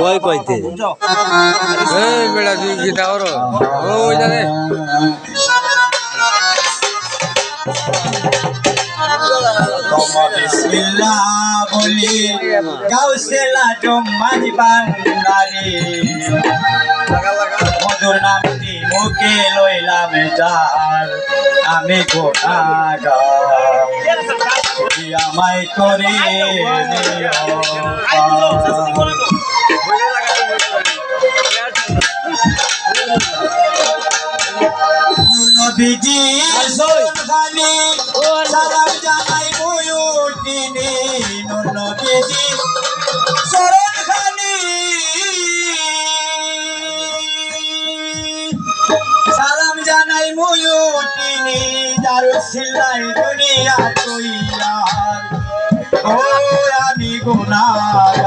ওই কইতে এই বেড়া তুই গীতা করো ওই জানে বিসমিল্লাহ বলি গাউসেলা জম্মাজি বান্দারি মধুর নামটি মুখে লইলাম যার আমি গোনাগার আমায় করে নবীজি সোনালি সালাম জানাই মুয়ুদ্দিনী নবীজি সোনালি সালাম জানাই মুয়ুদ্দিনী দারুসিল্লাই দুনিয়া তৈয়ার ও আমি গুনাহগার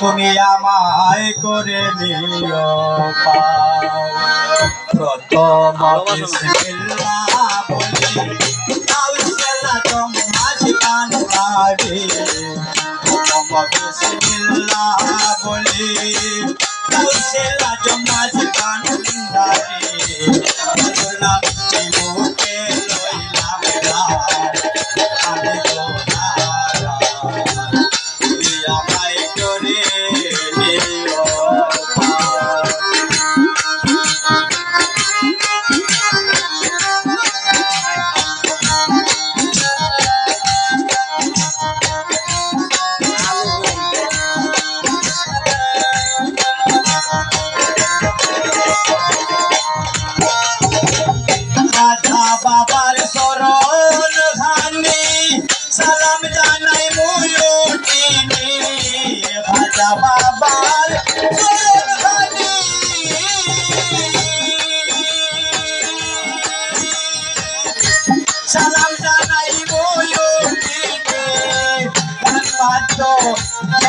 তুমি আমায় করে নিও প্রথম বিসমিল্লাহ বলি গাউসেলা জম্মাজি বান্দারি প্রথম বিসমিল্লাহ বলি গাউসেলা জম্মাজি বান্দারি মধুর নামটি মুখে লইলাম যার আমি গোনাগার তুমি আমায় করে নিও পার বাবার শরণ খানি সালাম জানাই মুয়ুদ্দিনী ভাজা বাবার শরণ খানি সালাম জানাই মুয়ুদ্দিনী ধন্যবাদ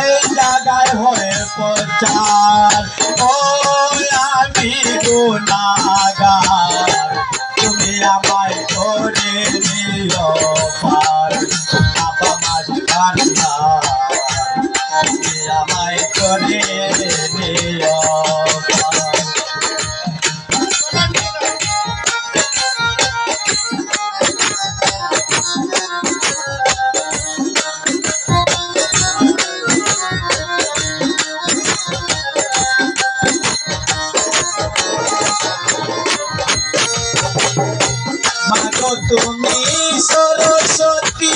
এই জায়গায় হয়ে প্রচার ও আমি গুনাহগার তুমি আমায় করে নিও পার বাবা মাঝি বান্দার তুমি আমায় করে নিও পার মাগো তুমি সরস্বতী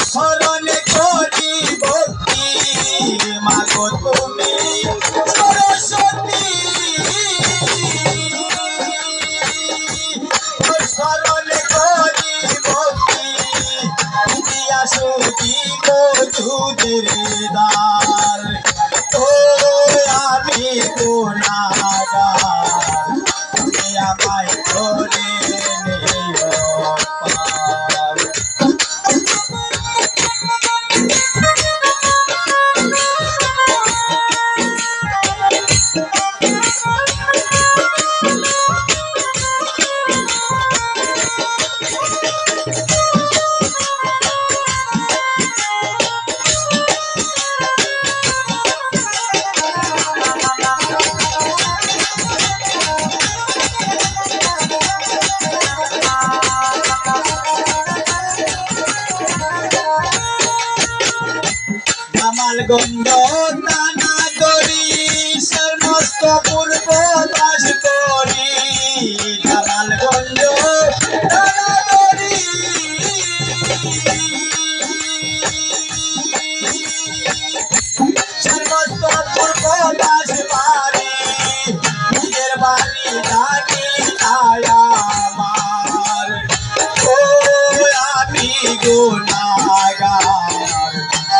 শরণ করি ভক্তি মাগো তুমি সরস্বতী শরণ করি ভক্তি ইতিহাস মধুদের দ্বার ও আমি গুনাহগার তুমি আমায় করে নিও পার কামালগঞ্জ থানাগরি সমস্ত পূর্ব দাস করি কামালগঞ্জ থানাগরি সমস্ত পূর্ব দাস বাড়ি নিজের বাড়ি জানি আমার ও আমি গুনাহগার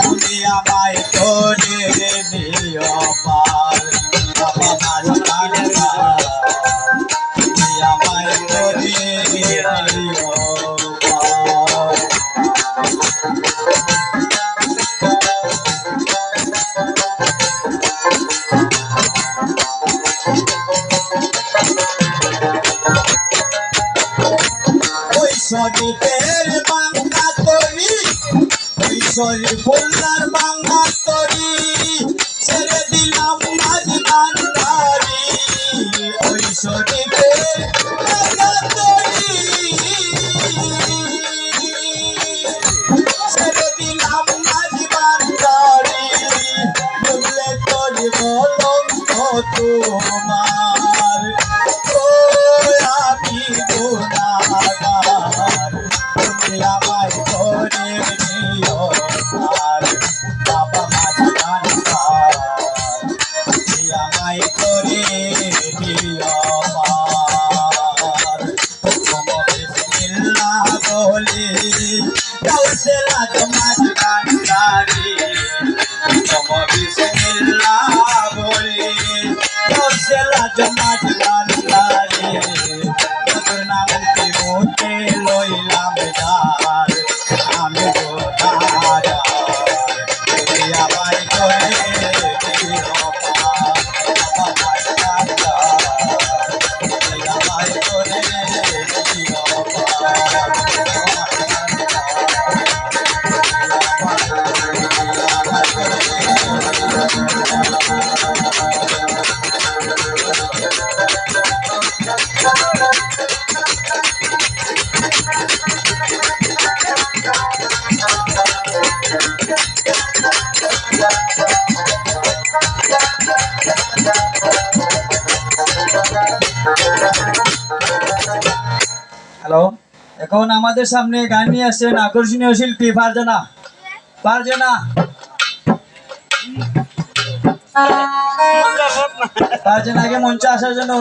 তুমি আমায় করে নিও পার বাবা মাঝি বান্দার তুমি আমায় করে নিও পার ওই শরীফের বাংলা করি ওই শরীফুল্লার বাংলা হ্যালো, এখন আমাদের সামনে গান নিয়ে আসছেন আকর্ষণীয় শিল্পী ফারজানা। ফারজানাকে মঞ্চে আসার জন্য